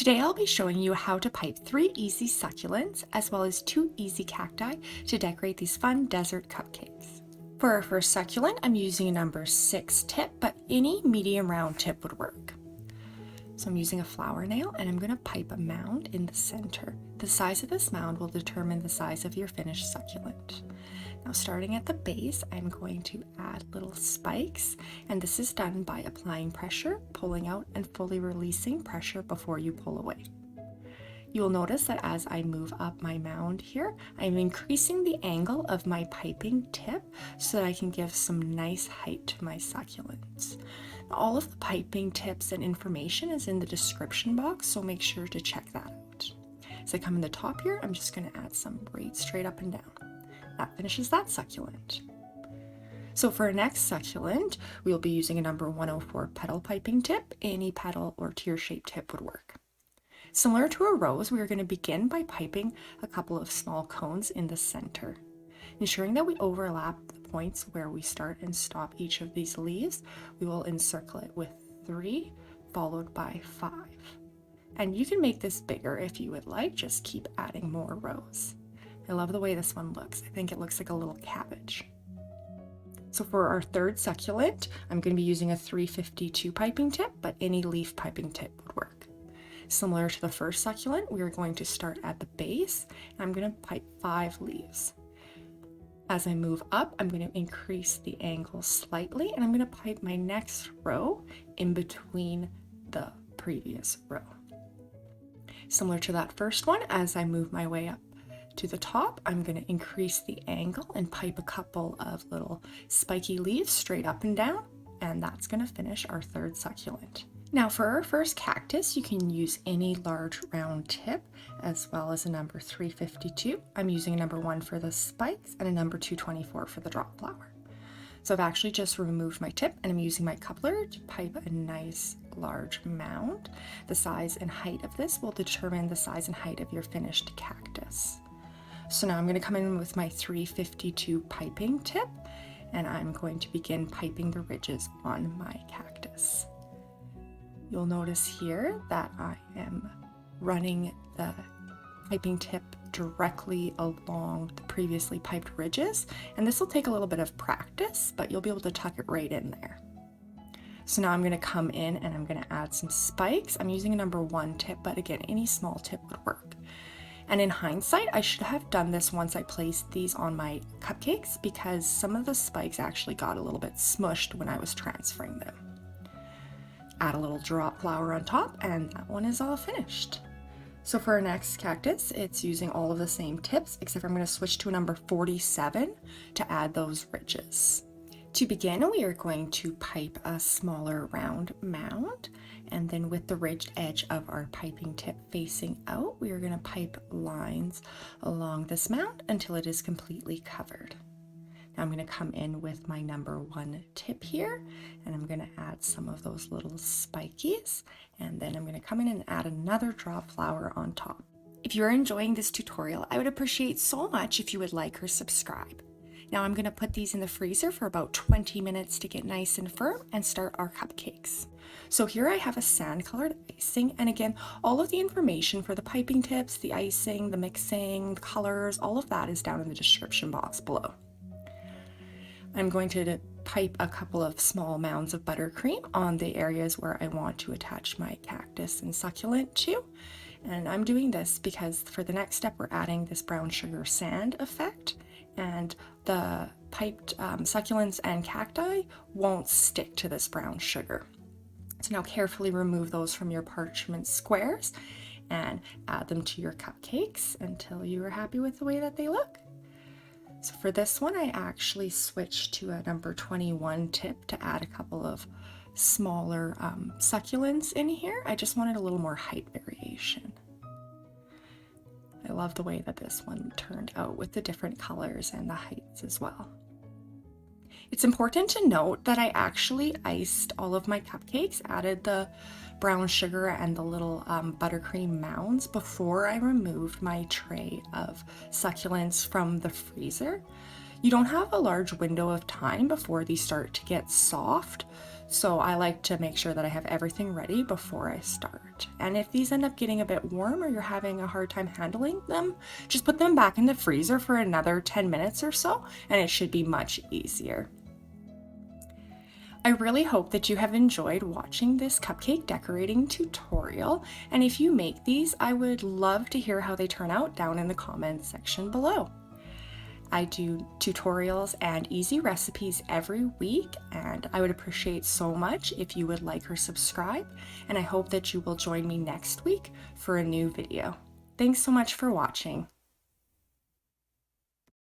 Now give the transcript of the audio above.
Today I'll be showing you how to pipe 3 easy succulents as well as 2 easy cacti to decorate these fun desert cupcakes. For our first succulent, I'm using a number 6 tip, but any medium round tip would work. So I'm using a flower nail and I'm going to pipe a mound in the center. The size of this mound will determine the size of your finished succulent. Now starting at the base, I'm going to add little spikes, and this is done by applying pressure, pulling out, and fully releasing pressure before you pull away. You'll notice that as I move up my mound here, I'm increasing the angle of my piping tip so that I can give some nice height to my succulents. All of the piping tips and information is in the description box, so make sure to check that out. As I come in the top here, I'm just going to add some right straight up and down. That finishes that succulent. So for our next succulent, we'll be using a number 104 petal piping tip. Any petal or tear-shaped tip would work. Similar to a rose, we are going to begin by piping a couple of small cones in the center. Ensuring that we overlap the points where we start and stop each of these leaves, we will encircle it with 3 followed by 5. And you can make this bigger if you would like, just keep adding more rows. I love the way this one looks. I think it looks like a little cabbage. So for our third succulent, I'm going to be using a 352 piping tip, but any leaf piping tip would work. Similar to the first succulent, we are going to start at the base, and I'm going to pipe 5 leaves. As I move up, I'm going to increase the angle slightly, and I'm going to pipe my next row in between the previous row. Similar to that first one, as I move my way up to the top, I'm going to increase the angle and pipe a couple of little spiky leaves straight up and down, and that's going to finish our third succulent. Now for our first cactus, you can use any large round tip as well as a number 352. I'm using a number 1 for the spikes and a number 224 for the drop flower. So I've actually just removed my tip and I'm using my coupler to pipe a nice large mound. The size and height of this will determine the size and height of your finished cactus. So now I'm going to come in with my 352 piping tip, and I'm going to begin piping the ridges on my cactus. You'll notice here that I am running the piping tip directly along the previously piped ridges, and this will take a little bit of practice, but you'll be able to tuck it right in there. So now I'm going to come in and I'm going to add some spikes. I'm using a number 1 tip, but again, any small tip would work. And in hindsight, I should have done this once I placed these on my cupcakes because some of the spikes actually got a little bit smushed when I was transferring them. Add a little drop flower on top, and that one is all finished. So for our next cactus, it's using all of the same tips, except I'm going to switch to a number 47 to add those ridges. To begin, we are going to pipe a smaller round mound, and then with the ridged edge of our piping tip facing out, we are going to pipe lines along this mound until it is completely covered. Now I'm going to come in with my number 1 tip here, and I'm going to add some of those little spikies, and then I'm going to come in and add another drop flower on top. If you're enjoying this tutorial, I would appreciate so much if you would like or subscribe. Now I'm going to put these in the freezer for about 20 minutes to get nice and firm and start our cupcakes. So here I have a sand colored icing, and again, all of the information for the piping tips, the icing, the mixing, the colors, all of that is down in the description box below. I'm going to pipe a couple of small mounds of buttercream on the areas where I want to attach my cactus and succulent to. And I'm doing this because for the next step, we're adding this brown sugar sand effect, and the piped succulents and cacti won't stick to this brown sugar. So now carefully remove those from your parchment squares and add them to your cupcakes until you are happy with the way that they look. So for this one, I actually switched to a number 21 tip to add a couple of smaller succulents in here. I just wanted a little more height variation. I love the way that this one turned out with the different colors and the heights as well. It's important to note that I actually iced all of my cupcakes, added the brown sugar and the little buttercream mounds before I removed my tray of succulents from the freezer. You don't have a large window of time before these start to get soft, So I like to make sure that I have everything ready before I start. And if these end up getting a bit warm or you're having a hard time handling them, just put them back in the freezer for another 10 minutes or so, and it should be much easier. I really hope that you have enjoyed watching this cupcake decorating tutorial, and if you make these, I would love to hear how they turn out down in the comments section below. I do tutorials and easy recipes every week, and I would appreciate so much if you would like or subscribe, and I hope that you will join me next week for a new video. Thanks so much for watching.